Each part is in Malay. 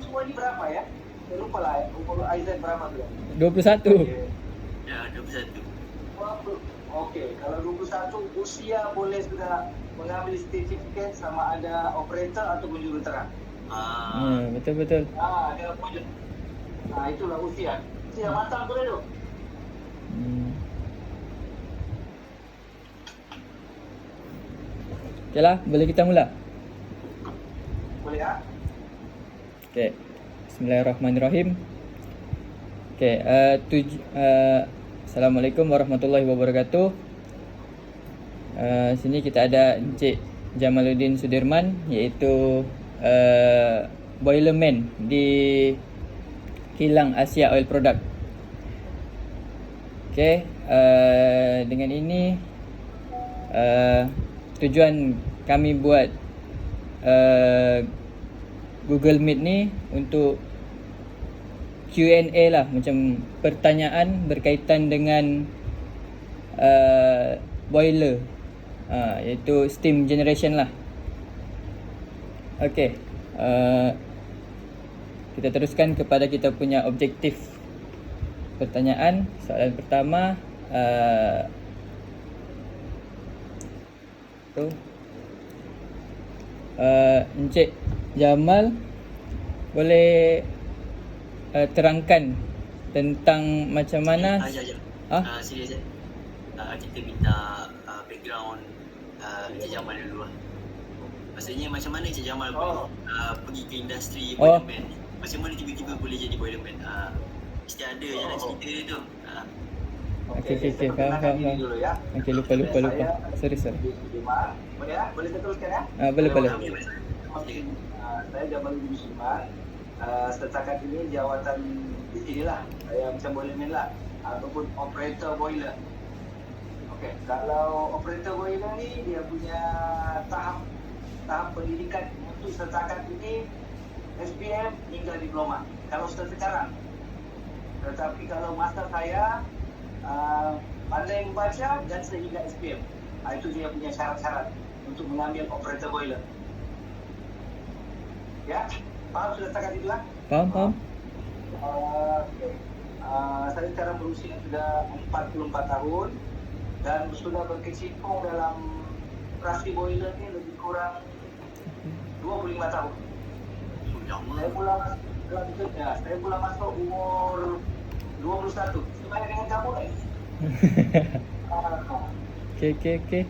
semua ini berapa ya? Saya lupa lah, umur Aizan berapa tu? 21. Ya, 21. Okey, kalau 21 usia boleh sudah mengambil sertifikat sama ada operator ataupun juruterang. Betul-betul. Dia punya. Itulah usia. Usia matang boleh tu. Okay lah, boleh kita mula? Boleh ya? Okay. Bismillahirrahmanirrahim. Okay, Assalamualaikum warahmatullahi wabarakatuh. Sini kita ada Encik Jamaluddin Sudirman, iaitu boilerman di kilang Asia Oil Product. Okay, dengan ini tujuan kami buat Google Meet ni untuk Q&A lah, macam pertanyaan berkaitan dengan boiler, iaitu steam generation lah. Okay, kita teruskan kepada kita punya objektif pertanyaan. Soalan pertama, Encik Jamal boleh terangkan tentang macam mana Sini je. Kita minta background Encik Jamal dulu lah. Maksudnya macam mana Encik Jamal boleh pergi ke industri boilerman ni? Macam mana tiba-tiba boleh jadi boilerman? Mesti ada je nak cerita dia tu. Okay, faham. Ya. Okay, lupa. Sorry. Boleh ya? Boleh saya teruskan ya? Boleh. Saya Jamaluddin Sudirman. Setakat ini jawatan di sini lah. Saya macam boilerman lah, ataupun operator boiler. Okey, kalau operator boiler ni dia punya tahap pendidikan untuk setakat ini SPM hingga diploma. Kalau sekarang. Tetapi kalau masa saya pandai membaca dan sehingga SPM. Itu dia punya syarat-syarat untuk mengambil operator boiler. Ya, faham sudah setakat itulah? Faham. Okay. Saya sekarang berusia sudah 44 tahun dan sudah berkecimpung dalam operasi boiler ni lebih kurang 25 tahun. Saya mula masuk umur 21. Sebanyak dengan kamu lagi. Okay.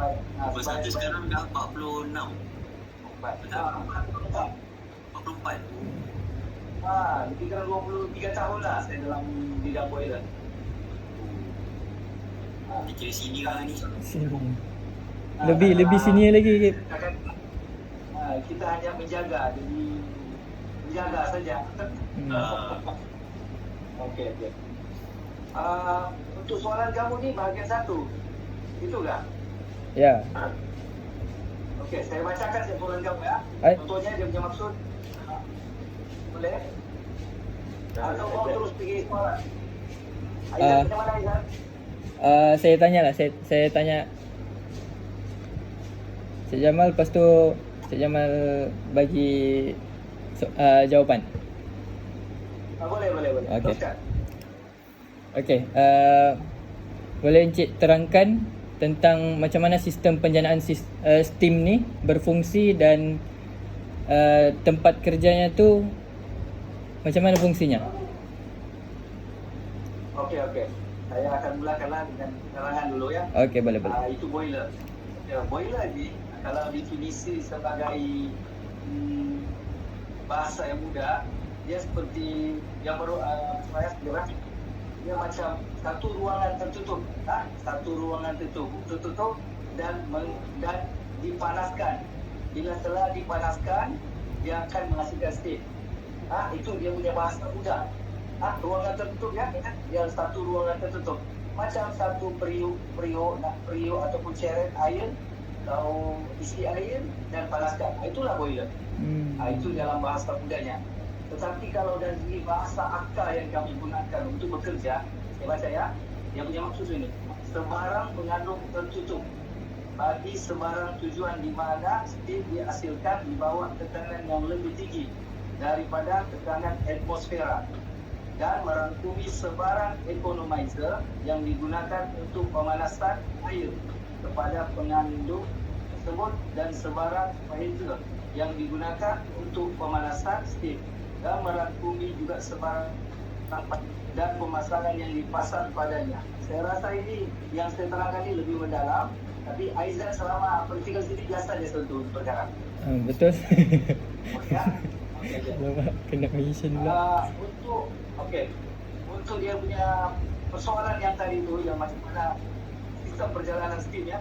Baik. Bersatu sekarang dah 46. Betul? 44. Lebih kurang 23 tahun lah saya dalam bidang boiler. Dia kira senior ni. Lebih senior lagi. Kita hanya menjaga, jadi menjaga saja. Okey. Untuk soalan kamu ni bahagian 1. Itu kah? Ya. Okey, saya bacakan soalan kamu ya. Contohnya dia punya maksud. Boleh? Atau mau terus pergi soalan? Aizan macam mana Aizan? Saya tanya Cik Jamal, lepas tu Cik Jamal bagi jawapan. Boleh. Okey. Teruskan. Okey, boleh Encik terangkan tentang macam mana sistem penjanaan steam ni berfungsi dan tempat kerjanya tu macam mana fungsinya? Okey. Saya akan mulakanlah dengan penerangan dulu ya. Okey, boleh. Itu boiler. Boiler ni kalau definisi sebagai bahasa yang mudah, dia seperti yang baru saya sekarang. Dia macam satu ruangan tertutup, tertutup dan dipanaskan. Bila telah dipanaskan, dia akan menghasilkan steam. Itu dia punya bahasa mudah. Ruangan tertutup ya, dia satu ruangan tertutup. Macam satu periuk ataupun ceret air, atau isi air dan panaskan. Itulah boiler. Itu dalam bahasa mudahnya. Tetapi kalau dari segi bahasa akar yang kami gunakan untuk bekerja, saya baca ya, yang punya maksud ini, sebarang mengandung tertutup bagi sebarang tujuan di mana steam dihasilkan di bawah tekanan yang lebih tinggi daripada tekanan atmosfera dan merangkumi sebarang economizer yang digunakan untuk pemanasan air kepada pengandung tersebut dan sebarang filter yang digunakan untuk pemanasan steam dan merangkumi juga sebarang dan pemasangan yang dipasang padanya. Saya rasa ini yang saya terangkan ini lebih mendalam, tapi Aizan selama praktikal sini biasa dia sentuh perkara. Betul. Okey. Okey. Lama kena mention pula. Untuk dia punya persoalan yang tadi tu yang macam mana sistem perjalanan steam ya.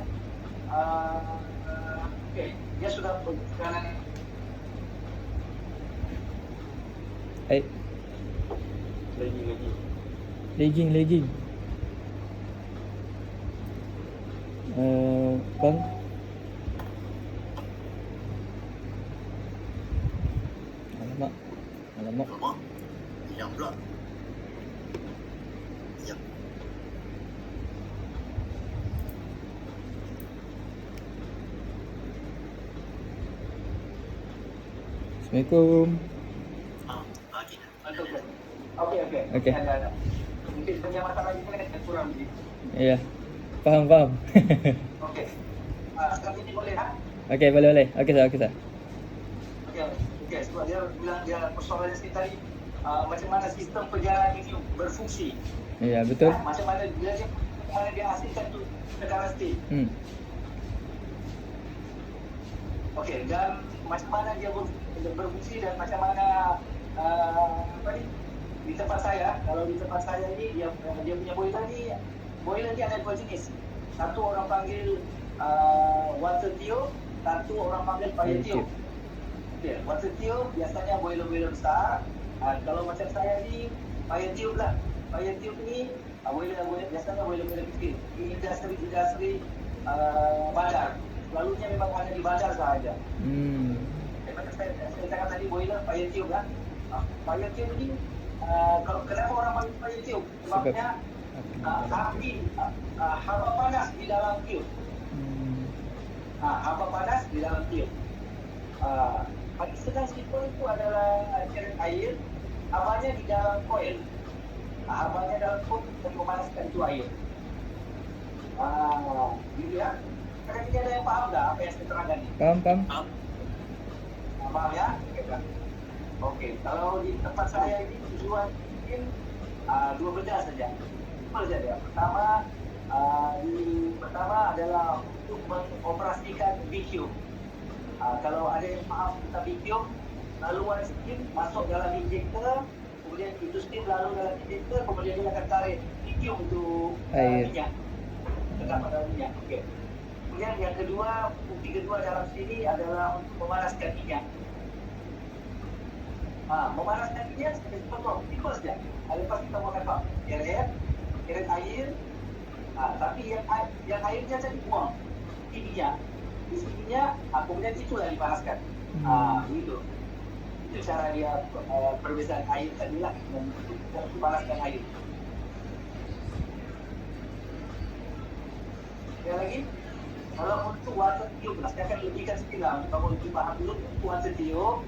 Dia sudah perjalanan Lagging. Bang. Alamak. Lama. Hilang pula. Sekejap. Assalamualaikum. Okey. Okey. Ada. Mungkin punya masalah itu kan kurang begitu. Ya. Faham. Okey. Sekarang ini boleh ha? Okey, boleh. Okey, sir. Okey. Sebab dia bilang dia persoalannya sikit tadi macam mana sistem perjalanan ini berfungsi. Ya, betul. Macam mana dia hasilkan tu tekanan steam. Okey, dan macam mana dia berfungsi dan macam mana di tempat saya, kalau di tempat saya ni dia punya boiler ni ada dua jenis. Satu orang panggil water tube, satu orang panggil fire tube. Okay, water tube biasanya boiler besar. Kalau macam saya ni fire tube lah. Fire tube ni boiler biasanya boiler kecil. Di industri bandar. Selalunya memang ada di bandar sahaja. Macam saya cakap tadi boiler fire tube lah. Fire tube ni kalau kenapa orang panggil fire tube? Sebabnya api haba panas di dalam tube. Haba panas di dalam tube. Paling sedang simple itu adalah cairan air. Habanya di dalam koil. Habanya dalam koil untuk memanaskan itu air. Gitu ya. Kadang ini ada yang faham tak apa yang saya terangkan ni? Faham. Faham ya? Okey. Kalau di tempat saya ini tujuan mungkin dua benda saja. Apa saja dia? Pertama adalah untuk mengoperasikan vacuum. Kalau ada yang faham tentang vacuum, laluan steam masuk dalam injektor, kemudian itu steam lalu dalam injektor, kemudian dia akan tarik vacuum untuk minyak. Dekat pada minyak. Okey. Kemudian yang kedua, bukti kedua dalam sini adalah untuk memanaskan minyak. Memanaskan minyak sebagai contoh, simple saja. Lepas kita buat apa? Keret air, tapi yang airnya jadi buang. Isi minyak. Isi minyak, kemudian itulah dipanaskan. Begitu. Itu cara dia perbezaan air tadi lah, untuk memanaskan air. Yang lagi? Kalau untuk water tube lah, saya akan lebihkan sikit lah. Kalau untuk faham dulu, untuk water tube,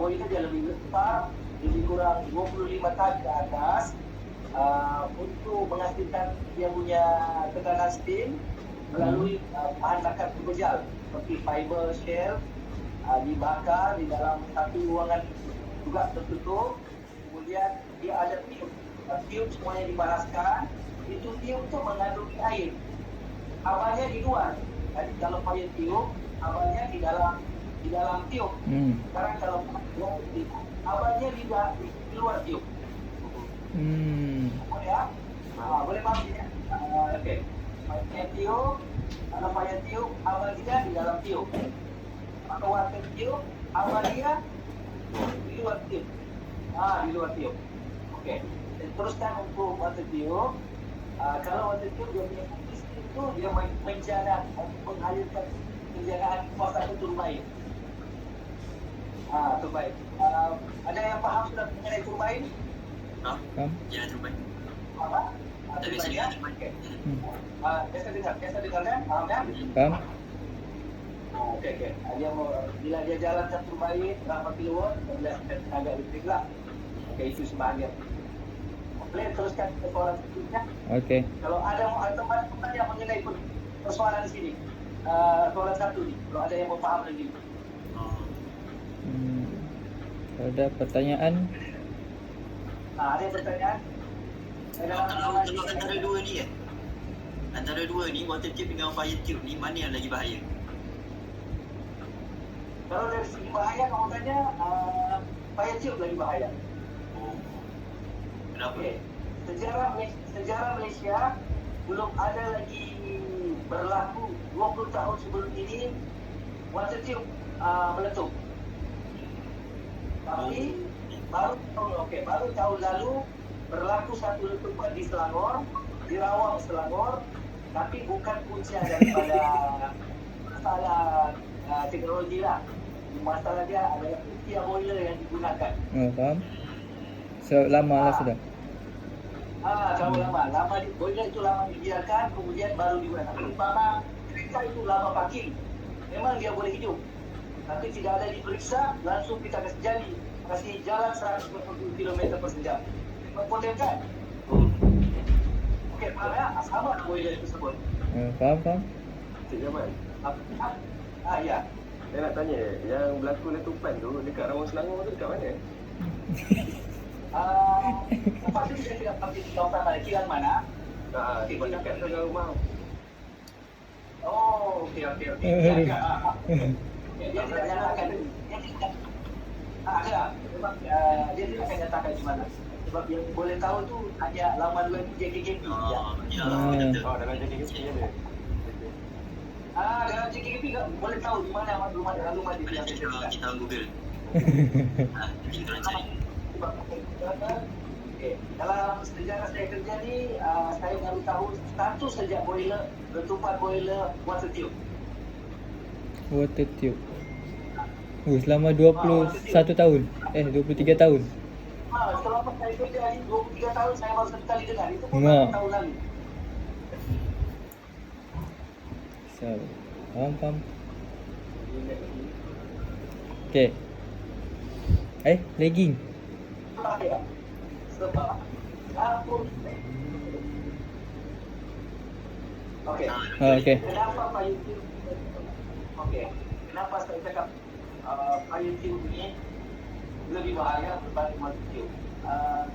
boiler dia lebih besar, lebih kurang 25 tan ke atas. Untuk menghasilkan dia punya tekanan steam melalui bahan bakar pembejal seperti fiber shell, dibakar di dalam satu ruangan juga tertutup. Kemudian dia ada tube semuanya dipanaskan. Itu tube tu mengandungi air. Habanya di luar. Jadi kalau fire tube, habanya di dalam tube. Sekarang kalau habanya di luar tube. Boleh ya? Boleh faham ya? Okey. Fire tube, kalau fire tube, habanya di dalam tube. Kalau water tube, habanya di luar tube. Di luar tube. Okey. Teruskan untuk water tube. Kalau water tube dia punya itu dia mengalirkan penjagaan kuasa itu turbin. Turbin. Ada yang faham sudah mengenai turbin? Faham. Jangan turbin. Apa? Tak biasa ya? turbin. Biasa dengar kan? Faham kan? Faham. Okey. Dia mau, bila dia jalan satu baik berapa kilowatt, dia akan tenaga listrik lah. Okey, itu sebahagian. Boleh teruskan ke soalan seterusnya. Okey. Kalau ada teman-teman yang mengenai persoalan di sini, soalan satu ni, kalau ada yang mau faham lagi. Kalau ada pertanyaan, Ada pertanyaan? Kalau antara dua ni kan, antara dua ni, water tube dengan fire tube ni, mana yang lagi bahaya? Kalau dari segi bahaya, kamu tanya, fire tube lagi bahaya. Oh. Kenapa? Okey. Sejarah Malaysia belum ada lagi berlaku 20 tahun sebelum ini water tube meletup. Tapi baru tahun lalu berlaku satu letupan di Selangor, di Rawang Selangor, tapi bukan punca daripada masalah teknologi lah. Masalah dia adalah usia boiler yang digunakan. faham? So lama lah sudah. Terlalu lama boiler itu lama dibiarkan, kemudian baru digunakan. Umpama kereta itu lama parking, memang dia boleh hidup, tapi tidak ada diperiksa, langsung kita kasih jalan 120 km per jam. Mempotenkan. Okey, faham ya? Sama boiler tersebut. Faham? Cik Jamal, Ya. saya nak tanya, yang berlaku letupan tu dekat Rawang Selangor tu dekat mana? Tempat tu saya tidak pasti di kawasan mana, kilang mana? Dekat tengah rumah. Oh, okey. Dia tidak nyatakan. Sebab dia tidak akan nyatakan di mana. Sebab yang boleh tahu tu hanya laman web JKKP. Dalam JKKP ada. Dalam JKKP boleh tahu di mana rumah dia. Kita Google. Nanti kita cari. Okey, dalam sejarah saya kerja ni, saya baru tahu satu sejak boiler, letupan boiler water tube. Water tube. Selama 21 tahun. 23 tahun. Selama saya kerja ni 23 tahun, saya baru satu kali dengar. Itu pun Nah. tahun lalu. So, faham. Okey. Lagging. Sebab aku okey. Okey. Kenapa payung tube? Okey. Kenapa saya cakap payung tube ni lebih bahaya berbanding water tube?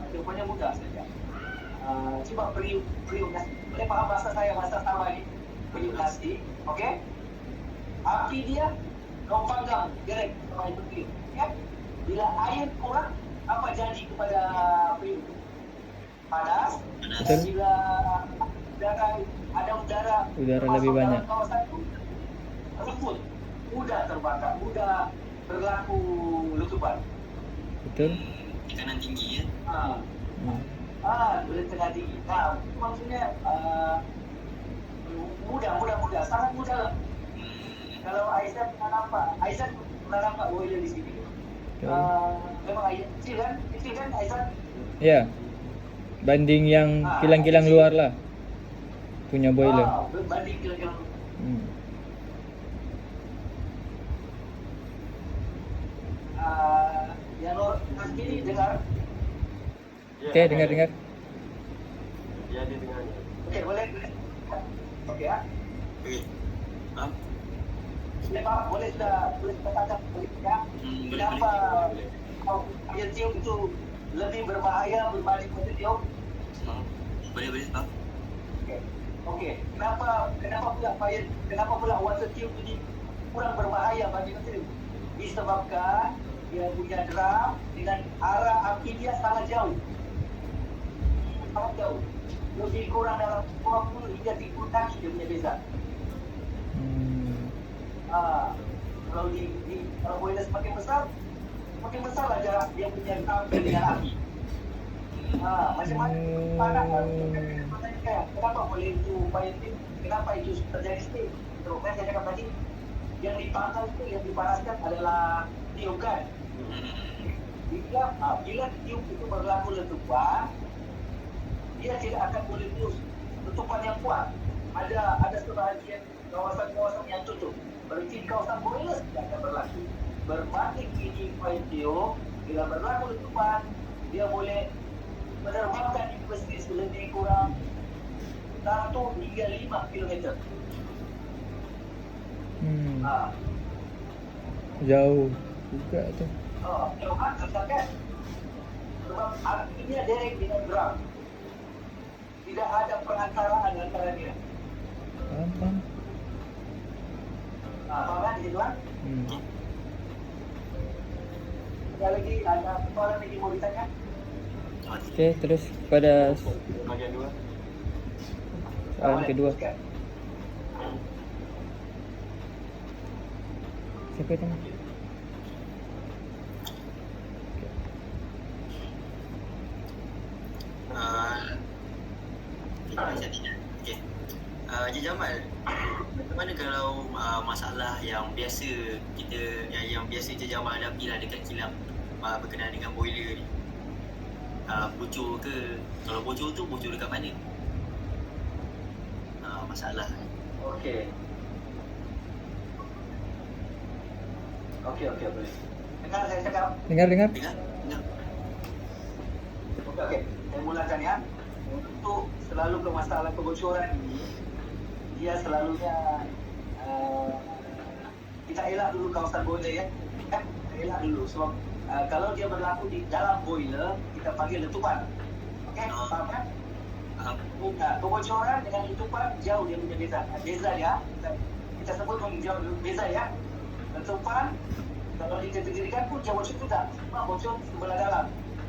Jawapannya mudah saja. Cuba periuk nasi. Boleh faham bahasa saya, bahasa sama ni? Periuk nasi, okey? Api dia kau panggang direct sama itu periuk. Ya? Bila air kurang, apa jadi kepada periuk? Panas. Betul. Bila ada udara Lebih banyak. Kawasan itu rumput mudah terbakar, mudah berlaku letupan. Betul? Tekanan tinggi ya. Boleh tengah tinggi. Maksudnya mudah, sangat mudah. Kalau Aizat pernah nampak boiler di sini. Memang air kecil kan Aizat? Ya. Banding yang kilang-kilang luar lah. Punya boiler. Banding kilang-kilang. Yang luar sini dengar. Okey, dengar. Ya, dia dengar ni. Okey, boleh. Okey ya. Okey. Faham? Boleh sudah katakan ya. Kenapa air tiup itu lebih berbahaya berbanding water tiup? Boleh faham? Okey. Kenapa pula water tube ini kurang berbahaya bagi water tube? Disebabkan dia punya drum dengan arah api dia sangat jauh. Lebih kurang dalam 20 hingga 30 kaki dia punya beza. Kalau kalau boiler semakin besar lah jarak dia punya drum dengan api. Macam mana kenapa boleh itu fire tube? Kenapa itu terjadi steam? Terus saya cakap tadi, yang dipanggang itu, yang dipanaskan adalah tiup kan? Bila tiup itu berlaku letupan, dia tidak akan boleh terus letupan yang kuat. Ada sebahagian kawasan-kawasan yang tutup. berhenti di kawasan boiler tidak akan berlaku. Berbanding ini ITO, bila berlaku letupan, dia boleh menerbangkan investasi lebih kurang 1 hingga 5 km. Ah, Jauh juga tu. Kalau kan katakan sebab artinya direct dengan ground. Tidak ada perantaraan antara dia. Faham. Faham kan di situ kan? Hmm. Ada lagi, ada soalan lagi mau ditanya? Okey, terus pada Bahagian 2. soalan Boleh, kedua. teruskan. Siapa tanya? Okay. Encik Jamal, macam mana kalau masalah yang biasa yang biasa Encik Jamal hadapi lah dekat kilang berkenaan dengan boiler ni? Bocor ke? Kalau bocor tu bocor dekat mana? Masalah. Okey. Okey, boleh. Dengar saya cakap? Dengar. Dengar? Okey. Saya mulakan ya. Untuk selalu ke masalah kebocoran ini, dia selalunya kita elak dulu kawasan boiler ya. Kita elak dulu sebab kalau dia berlaku di dalam boiler, kita panggil letupan. Okey, faham kan? Kebocoran dengan letupan jauh dia punya beza. Beza dia, kita sebut jauh beza ya. Letupan kalau dikategorikan pun jauh bocor juga, cuma bocor sebelah dalam.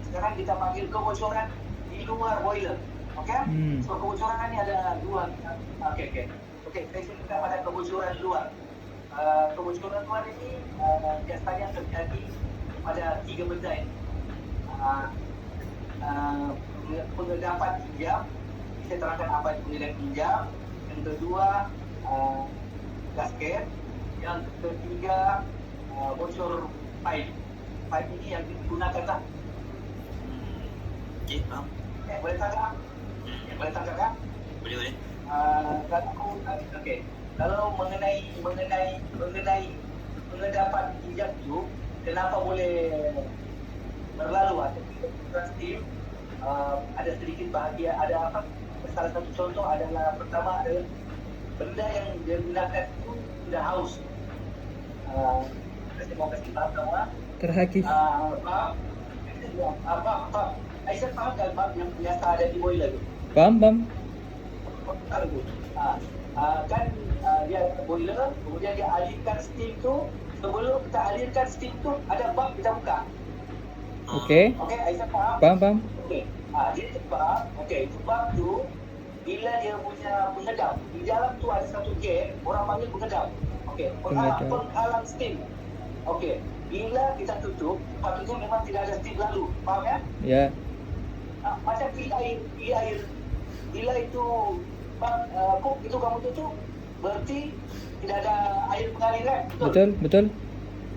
Sekarang kita panggil kebocoran di luar boiler. Okey? So kebocoran ni ada dua. Okey. Saya cerita pada kebocoran luar. Kebocoran luar ini biasanya terjadi pada 3 benda ini. Pengedapan pinjam. Saya terangkan apa itu pengedapan pinjam. Yang kedua, gasket. Yang ketiga, bocor pipe. Pipe ini yang digunakan lah. Okay, faham. Boleh tangkap? Boleh tangkap kan? Boleh. Kalau mengenai pengedapan pinjam itu, kenapa boleh berlalu atau tidak steam? Ada sedikit bahagia, ada apa? Salah satu contoh adalah pertama adalah benda yang dia gunakan itu sudah haus. Saya mau kasih tahu kamu. Terhakis. Aisyah faham kan bab yang biasa ada di boiler tu? Faham. Kan dia boiler, kemudian dia alirkan steam tu. Sebelum kita alirkan steam tu, ada bab kita buka. Okey. Okey, Aisyah faham? Faham. Okey. Dia bab, itu bab tu bila dia punya pengedap, di dalam tu ada satu gap, orang panggil pengedap. Okey, penghalang steam. Okey, bila kita tutup, patutnya memang tidak ada steam lalu. Faham ya? Ya. Macam air. Bila itu kok itu kamu tutup, berarti tidak ada air mengalir kan? Betul.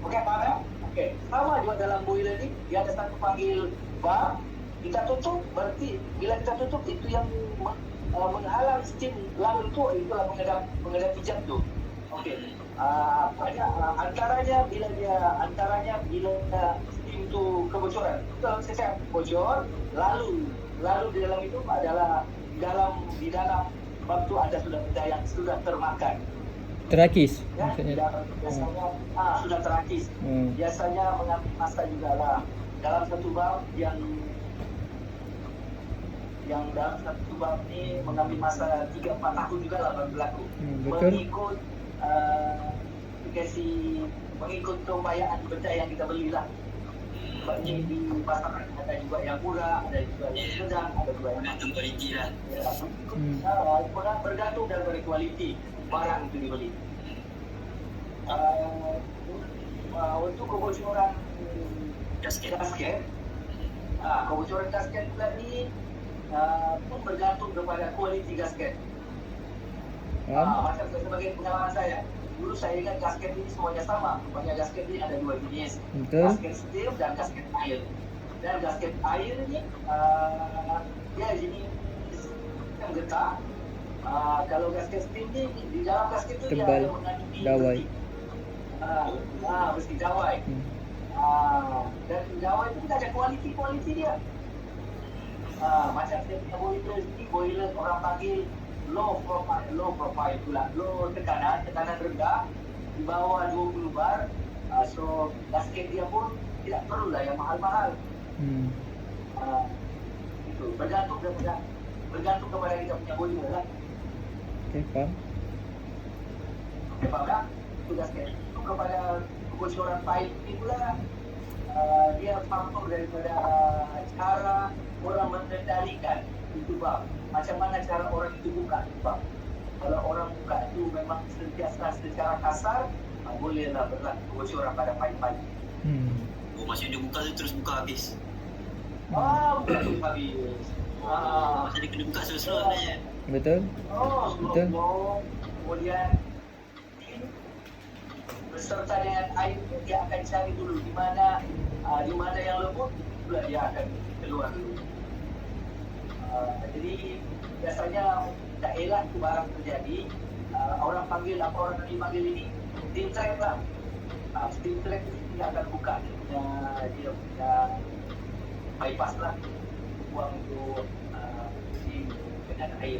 Okey, faham ya? Okey. Sama juga dalam boiler ni, dia ada satu panggil bar. Kita tutup, berarti bila kita tutup itu yang menghalang steam lalu itulah pengedap pinjam tu. Okey. Antaranya bila steam tu kebocoran. Kalau saya bocor, lalu di dalam itu adalah di dalam bab tu ada sudah benda yang sudah termakan. Terhakis. Ya, Maksudnya. biasanya sudah terhakis. Biasanya mengambil masa juga lah dalam satu bab yang dalam satu bab ni mengambil masa 3-4 tahun juga lah berlaku. Betul. Mengikut keupayaan benda yang kita belilah. Sebabnya di pasaran ada juga yang murah, ada juga yang sedang, ada juga yang Bergantung kualiti lah. Bergantung dari kualiti barang itu dibeli. Untuk kebocoran gasket, kebocoran gasket pula ni pun bergantung kepada kualiti gasket. Macam sebagai pengalaman saya, dulu saya ingat gasket ini semuanya sama. Rupanya gasket ini ada 2 jenis. Betul. Gasket steam dan gasket air. Dan gasket air ini dia jenis yang getah. Kalau gasket steam ni di dalam gasket itu dia Tebal. ada mengandungi Dawai. besi. Besi jawai. Dan jawai itu ada kualiti dia. Macam dia punya boiler ni, boiler orang panggil low profile pula, low tekanan rendah di bawah 20 bar. So gasket dia pun tidak perlulah yang mahal-mahal. Itu bergantung kepada kita punya boiler lah. Okey, faham. Okey, faham tak? Itu gasket. Itu kepada kebocoran pipe ni pula, dia faktor daripada cara orang mengendalikan itu bab. Macam mana cara orang itu buka itu bab. Kalau orang buka itu memang sentiasa secara kasar, bolehlah berlaku kebocoran pada pipe-pipe. Oh, maksudnya dia buka tu terus buka habis. Bukan tu habis. Masa dia kena buka slow-slow sebenarnya. Betul? Betul. Kemudian beserta dengan air itu dia akan cari dulu di mana yang lembut, pula dia akan keluar dulu. Jadi biasanya tak elak itu barang terjadi. Orang panggil ini steam trap lah. Steam trap itu dia akan buka dia punya bypass lah, buang itu dengan air.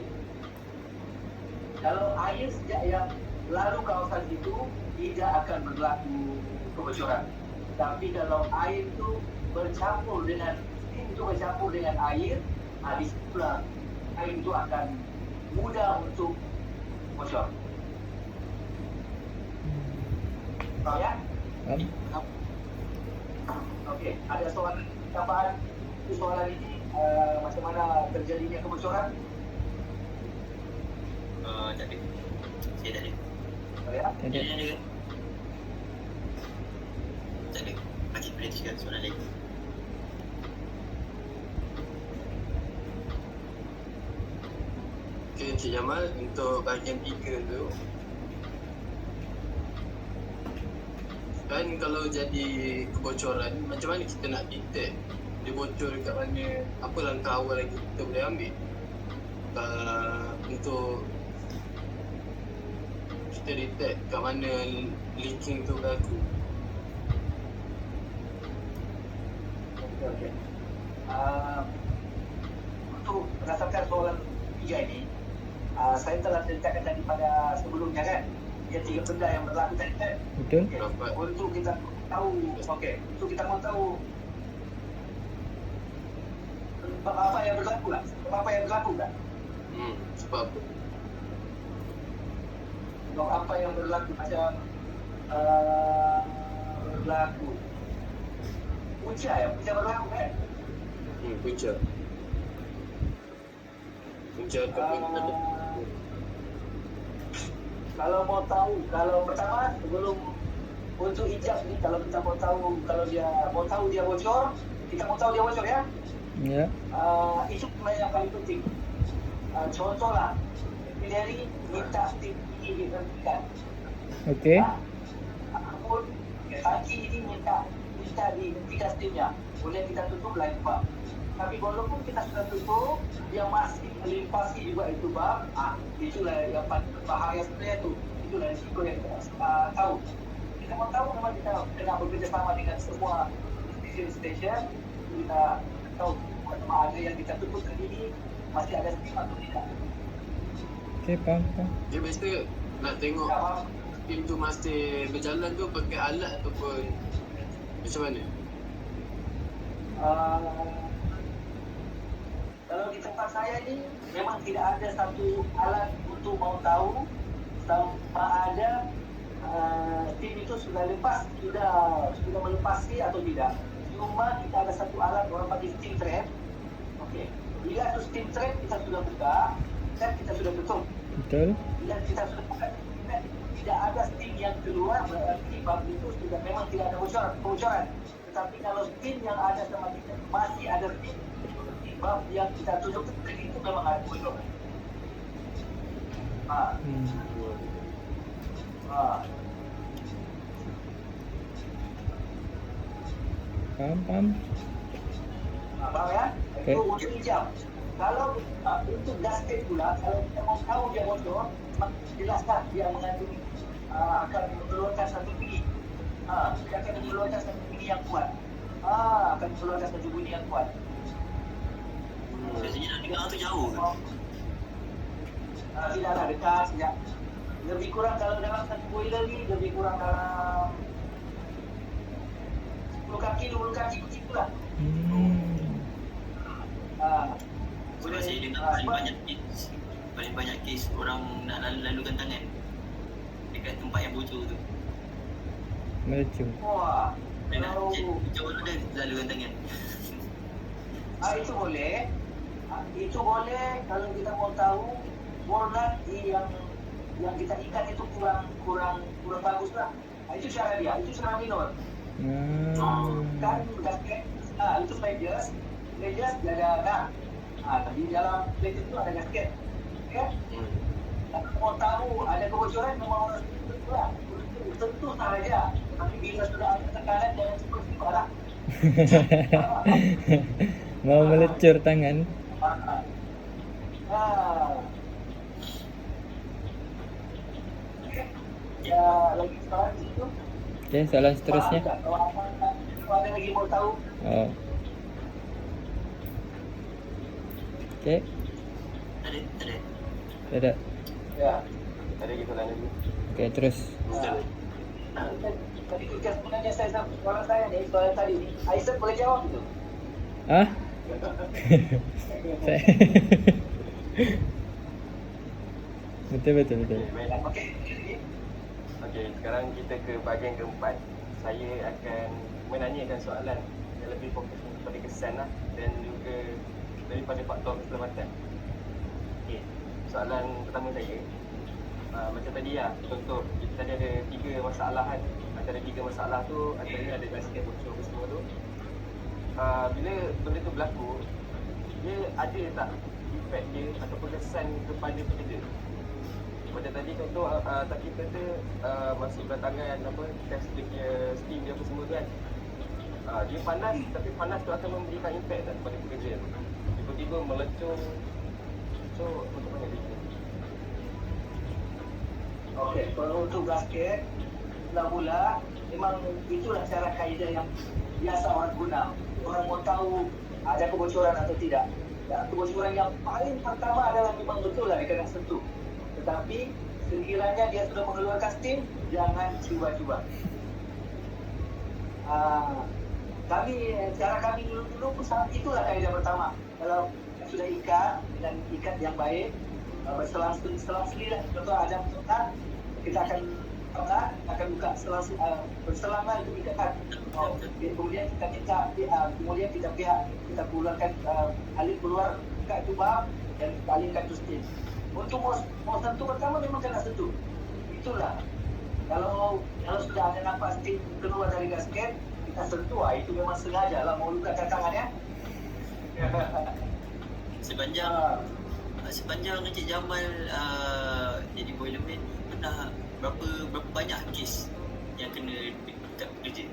Kalau air sejak yang lalu kawasan itu tidak akan berlaku kebocoran. Tapi kalau air itu bercampur dengan air, di situlah air itu akan mudah untuk bocor. Faham ya? Faham. Okey, ada soalan tambahan? Soalan ini macam mana terjadinya kebocoran? Tak ada. Saya tak ada. Ya? Tak ada. Dia ada ke? Tak ada. Okey, boleh teruskan soalan lain. Okay, Encik Jamal, untuk bahagian 3 tu, kan kalau jadi kebocoran, macam mana kita nak detect dia bocor dekat mana? Apa langkah awal yang kita boleh ambil untuk kita detect kat mana leaking tu berlaku? Okey. Untuk berdasarkan soalan 3 ini, saya telah ceritakan tadi pada sebelumnya kan, dia 3 benda yang berlaku tadi kan. Betul? Okay. Untuk kita tahu, untuk kita mahu tahu apa yang berlaku lah, Sebab apa? apa yang berlaku macam berlaku punca berlaku kan. Punca ataupun Kalau mau tahu, kalau pertama sebelum untuk ijab ni, kalau kita mau tahu, kalau dia mau tahu dia bocor, kita mau tahu dia bocor ya. Ya. Itu yang paling penting. Contohlah, dari minta steam ini dihentikan. Okey. Ataupun tangki ini minta dihentikan steamnya. Boleh kita tutup lain bab. Tapi walaupun kita sudah tutup, dia masih melimpasi juga itu bab. Itulah yang paling berbahaya sebenarnya tu. Itulah risiko yang kita tahu. Kita mau tahu memang kita kena bekerjasama dengan semua station. Kita tahu sama ada yang kita tutup sendiri masih ada steam atau tidak. Okey, faham. dia biasa nak tengok steam tu masih berjalan tu pakai alat ataupun macam mana? Kalau di tempat saya ni memang tidak ada satu alat untuk mau tahu sama ada steam itu sudah melepasi atau tidak. Cuma kita ada satu alat orang panggil steam trap. Okey. Bila itu steam trap kita sudah buka dan kita sudah tutup. Betul? Bila kita sudah buka dan tidak ada steam yang keluar, berarti bab itu sudah memang tidak ada kebocoran. Tetapi kalau steam yang ada sama kita masih ada steam, bab yang kita tutup itu memang ada kebocoran. Faham. Faham ya? Okay. Itu untuk hijab. Kalau untuk gasket pula, kalau kita mau tahu dia bocor, jelaslah dia mengandung akan mengeluarkan satu bunyi. Dia akan mengeluarkan satu bunyi yang kuat. Akan mengeluarkan satu bunyi yang kuat. Biasanya nak dengar tu jauh ke? Tidaklah dekat sekejap. Lebih kurang kalau dalam satu boiler ni, lebih kurang dalam 10 kaki, 20 kaki macam itulah. Sebab saya dengar paling banyak kes orang nak lalukan tangan dekat tempat yang bocor tu. Melecur. Wah, Dia nak kalau check macam mana dia lalukan tangan. itu boleh. Itu boleh kalau kita mau tahu warna yang kita ikat itu kurang bagus lah. Itu cara dia, itu cara minor. Kan gasket, itu flanges dia ada di dalam plate itu ada gasket. Okay? Kalau mau tahu ada kebocoran memang harus tentu saja. Tapi bila sudah ada tekanan jangan cepat-cepat lah. Mau melecur tangan. Ya, lagi soalan di situ. Okey, soalan seterusnya. Kalau ada lagi mau tahu, Oh. Okey, Tak ada. tak ada. ya. Ada lagi soalan lagi? Okey, terus. Tadi tu sebenarnya soalan saya ni, soalan tadi ni. Aisyah boleh jawab tu? Ah? Betul. Okey. Okey, sekarang kita ke bahagian keempat. Saya akan menanyakan soalan yang lebih fokus kepada kesan lah dan juga daripada faktor keselamatan. Okey, soalan pertama saya, macam tadi lah, contoh kita tadi ada 3 masalah kan. Antara 3 masalah tu, antaranya ada gasket bocor ke semua tu. Bila benda tu berlaku, dia ada tak efek dia ataupun kesan kepada pekerja? Macam tadi contoh tak kita tu masuk tangan apa, test dia punya steam dia apa semua tu kan. Dia panas, tapi panas tu akan memberikan impak tak kepada pekerja tu? Tiba-tiba melecur. So macam mana dia? Okey, kalau untuk gasket, mula-mula memang itulah cara kaedah yang biasa orang guna. Orang mau tahu ada kebocoran atau tidak. Ya, kebocoran yang paling pertama adalah memang betul lah dia kena sentuh. Tetapi sekiranya dia sudah mengeluarkan steam, jangan cuba-cuba. Cara kami dulu itulah kaedah pertama. Kalau sudah ikat dan ikat yang baik, berselang-seli lah. Contoh ada pekat, kita akan buka berselangan itu ikatan. Kemudian kita keluarkan alih keluar ikat itu bab dan alihkan itu steam. Untuk mau sentuh pertama memang kena sentuh. Itulah. Kalau sudah ada nampak steam keluar dari gasket, kita sentuh. Itu memang sengaja lah mau lukakan tangannya. Sepanjang Encik Jamal jadi boilerman ni pernah berapa banyak kes yang kena dekat kerja?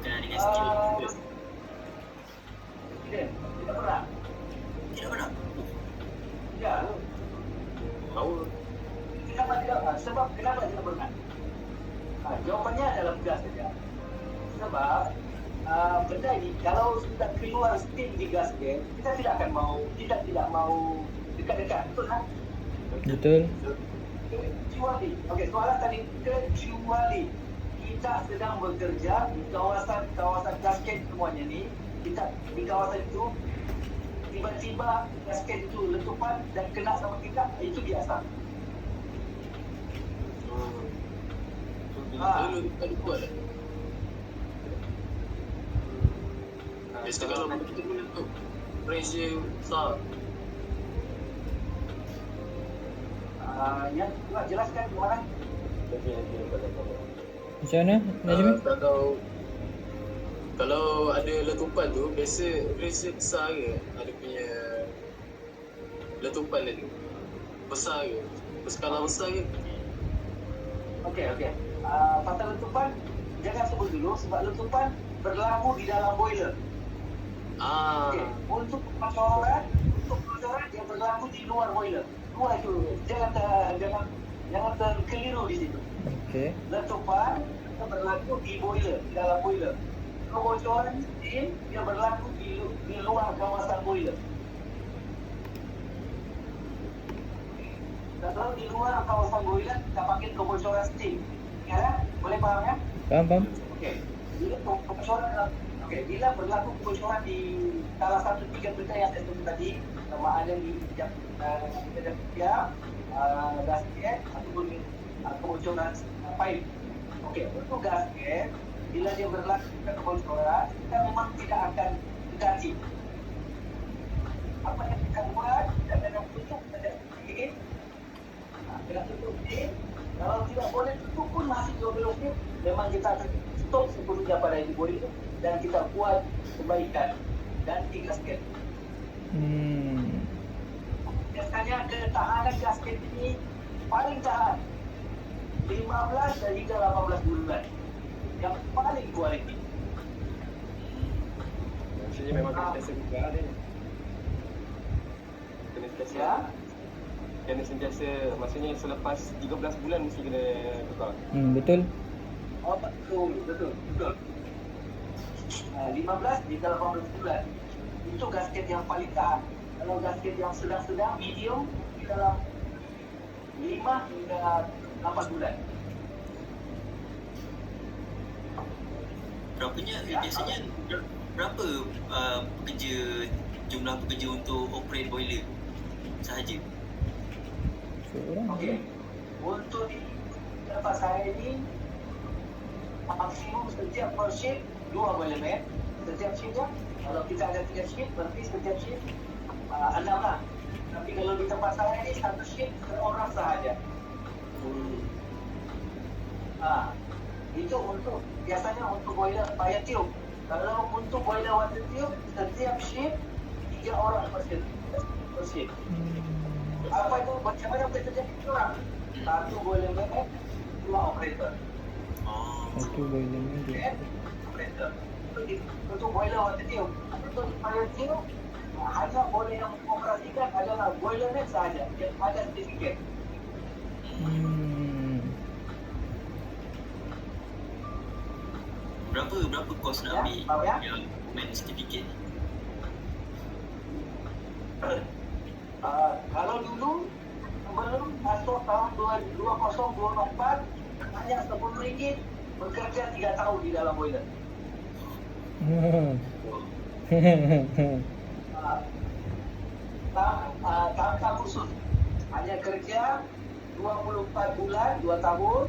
Kena dengan skill ke? Tidak pernah. Tidak pernah. Ya. Tahu. Kenapa tidak? Sebab kenapa tidak pernah? Jawapannya adalah mudah saja. Sebab benda ini kalau sudah keluar steam di gasket, kita tidak mau dekat-dekat, betul kan? Betul. Kecuali, soalan tadi, kecuali kita sedang bekerja di kawasan gasket semuanya ni, kita di kawasan itu tiba-tiba gasket itu letupan dan kena sama kita, itu biasa. Lalu kita buat lah. Biasa kalau kita guna tu pressure besar. Yang jelaskan gimana? Macam mana, Najmi? Kalau ada letupan tu, biasa pressure besar ke? Ada punya letupan dia tu besar ke? Berskala besar ke? Okey. Pasal letupan, jangan sebut dulu sebab letupan berlaku di dalam boiler. Okey, untuk kebocoran yang berlaku di luar boiler. Luar itu, jangan Jangan terkeliru di situ. Okey. Letupan itu berlaku di boiler, di dalam boiler. Kebocoran steam dia berlaku di luar kawasan boiler. Kalau di luar kawasan boiler kita panggil kebocoran steam. Ya, boleh faham ya? Faham? Okey. Bila kebocoran bila berlaku kebocoran di salah satu 3 benda yang saya sebut tadi, sama ada di setiap gasket ataupun kebocoran pipe. Okey, untuk gasket bila dia berlaku kebocoran, kita memang tidak akan ganti. Apa yang kita buat, kita kena tutup saja sedikit. Kena tutup sedikit. Kalau tidak boleh tutup pun masih 12 feet, memang kita akan stop sepenuhnya pada ini boiler dan kita buat perbaikan ganti gasket. Biasanya ketahanan gasket ini paling tahan 15 dan hingga 18 bulan. Yang paling kualiti. Maksudnya memang kena sentiasa buka dia ni. Kena sentiasa. Ya. Kena sentiasa, maksudnya selepas 13 bulan mesti kena tukar. Betul. Oh, betul. 15 hingga 18 bulan. Itu gasket yang paling tahan. Kalau gasket yang sedang-sedang, medium, di dalam 5 hingga 8 bulan. Biasanya berapa jumlah pekerja untuk operate boiler sahaja? Seorang. Okey. Untuk di tempat saya ini maksimum setiap per shift 2 boilerman. Setiap shiftnya, kalau kita ada 3 shift, berarti setiap shift 6 lah. Tapi kalau di tempat saya ini satu shift seorang sahaja. Itu untuk biasanya untuk boiler fire tube. Kalau untuk boiler water tube, setiap shift 3 orang per shift. Apa itu? Macam mana bekerja itu orang? Satu boilerman, 2 operator. Satu boilerman dia. Operator. Untuk boiler water tube, untuk fire tube hanya boleh yang mengoperasikan adalah boilerman sahaja yang ada sertifikat. Berapa kos nak ambil yang main certificate ni? Kalau dulu sebelum masuk tahun 2024 hanya RM10 bekerja 3 tahun di dalam boiler. Tanpa khusus hanya kerja 24 bulan 2 tahun,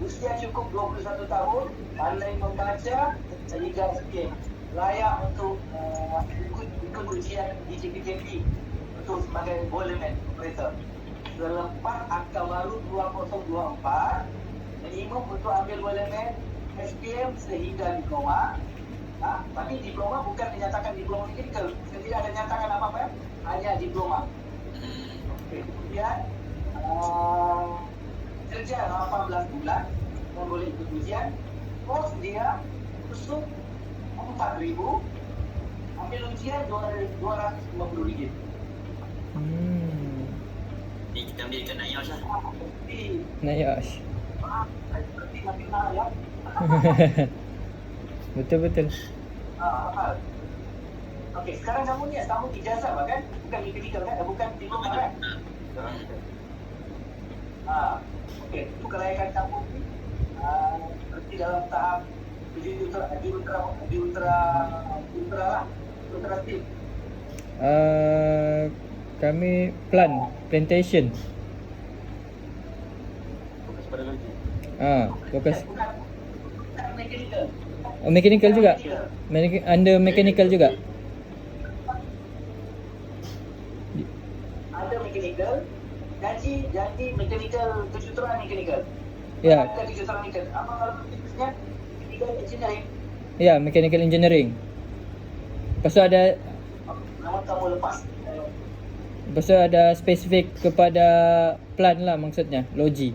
usia cukup 21 tahun, pandai membaca sehingga layak untuk ikut ujian di JPKP untuk sebagai boilerman operator. Selepas Akta Baru 2024, minimum untuk ambil boilerman SPM sehingga diploma. Tapi diploma bukan menyatakan diploma teknikal. Tidak ada nyatakan apa-apa ya. Hanya diploma. Okay. Kemudian kerja 18 bulan dan boleh ikut ujian. Kos dia usuk RM4,000. Ambil ujian RM250. Ni kita ambil dekat Nayash lah. Nayash. Seperti makin mahal ya. Betul. Okey, sekarang kamu ni kamu ijazah kan? Bukan mekanikal kan? Bukan diploma kan? Okey, itu kelayakan kamu ni seperti dalam tahap ultra steel. Kami plantation. Fokus pada logi. Fokus. Bukan mekanikal. Mechanical juga. Under mechanical juga. Ada mekanikal. Janji mekanikal kejuruteraan mekanikal. Ya. Ada kejuruteraan mekanikal. Apa kalau bisnesnya? Mekanikal engineering. Ya, mechanical engineering. Lepas tu ada Nama kamu lepas. Lepas tu ada spesifik kepada plant lah maksudnya, logi.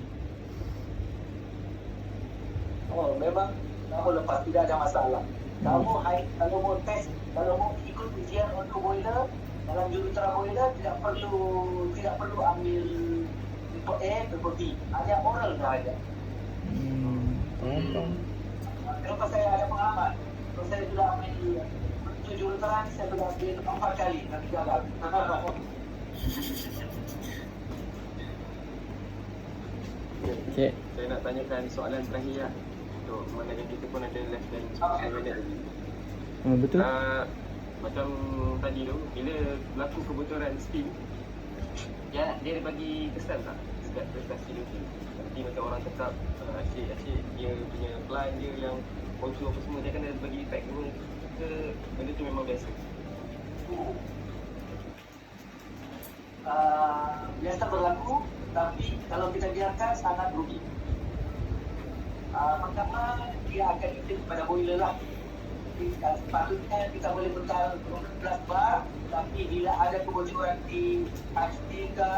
Oh, memang kamu lepas, tidak ada masalah. Kamu kalau mau test, kalau mau ikut ujian untuk boiler dalam jurutera boiler tidak perlu ambil Report A, report B. Hanya oral dah ada. Faham. Kenapa saya ada pengalaman? Kalau saya sudah ambil 7 juruterang, saya sudah ambil 4 kali, tapi gagal. Okay. Saya nak tanyakan soalan terakhir lah. Untuk mana kita pun ada less than 10 minit lagi. Betul? Macam tadi tu, bila berlaku kebocoran Steam, dia bagi kesan tak? Dekat prestasi tu. Nanti macam orang cakap, asyik dia punya client dia yang bocor apa semua, dia akan ada bagi efek ke? Ke benda tu memang biasa? Biasa berlaku, tapi kalau kita biarkan sangat rugi. Pertama, dia akan ikut pada boiler lah. Sepatutnya kita boleh bentar 12 bar, tapi bila ada kebocoran di HT ke,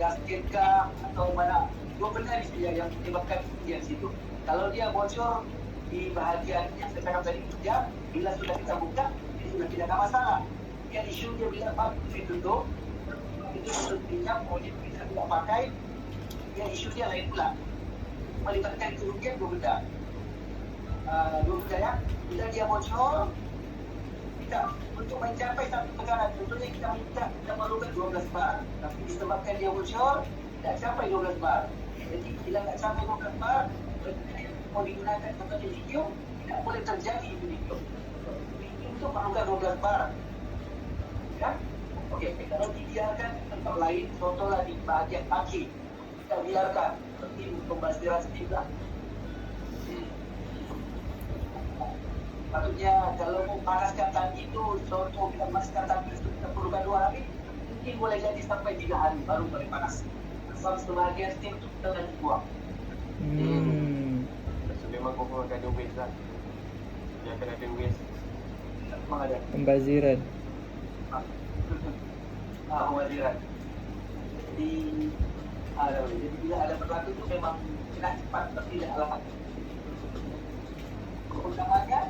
gasket ke, atau mana, dua benda yang menyebabkan kerugian situ. Kalau dia bocor di bahagian yang saya cakap tadi kerja, bila sudah kita buka, dia sudah tidak ada masalah. Yang isu dia bila bagus ditutup, itu sepertinya modif kita tidak pakai, yang isu dia lain pula. Melibatkan kerugian dua benda. Ya, bila dia bocor, kita untuk mencapai satu tekanan, contohnya kita minta kita perlukan 12 bar, tapi disebabkan dia bocor, tidak capai 12 bar. Jadi bila tidak capai 12 bar, benda yang mau digunakan contohnya lithium, tidak boleh terjadi itu lithium. Lithium itu perlukan 12 bar. Ya? Okey, kalau dibiarkan tempat lain, contohlah di bahagian kaki, kita biarkan seperti pembasiran Steam lah. Maksudnya kalau mau panaskan tangki itu, contoh kita panaskan tangki itu kita perlukan 2 hari, mungkin boleh jadi sampai 3 hari baru boleh panas. Sebab sebahagian Steam itu kita lagi buang. So memang confirm akan ada waste lah. Dia akan ada waste. Memang ada. Pembaziran. Pembaziran. Jadi bila ada berlaku itu memang kena cepat, tapi tidak lambat. Utamanya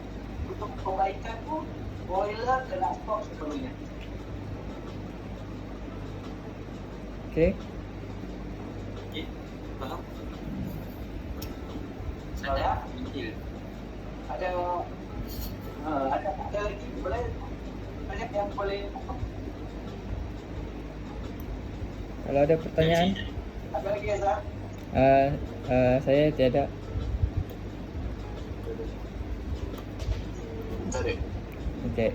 untuk perbaikan tu boiler kena stop sepenuhnya. Okay. Okey, faham? Salah? Betul. Ada lagi boleh banyak yang boleh. Kalau ada pertanyaan, Ada lagi Azhar? saya tiada. Okay.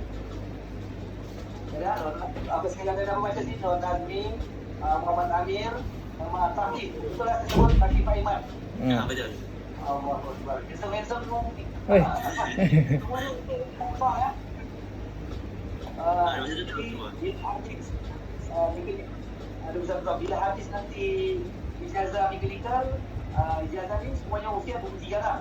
Ada apa sekali ada nama macam ni, Tuan Nazmi, Muhammad Amir, Muhammad Fahmi. Itulah saya sebut bagi Pak Iman. Betul. Allah Akbar. Handsome tu. Oi. Semua ni nampak ya. Macam tu semua. Ada bersama bila habis nanti ijazah mekanikal, ijazah ni semuanya usia 23 lah.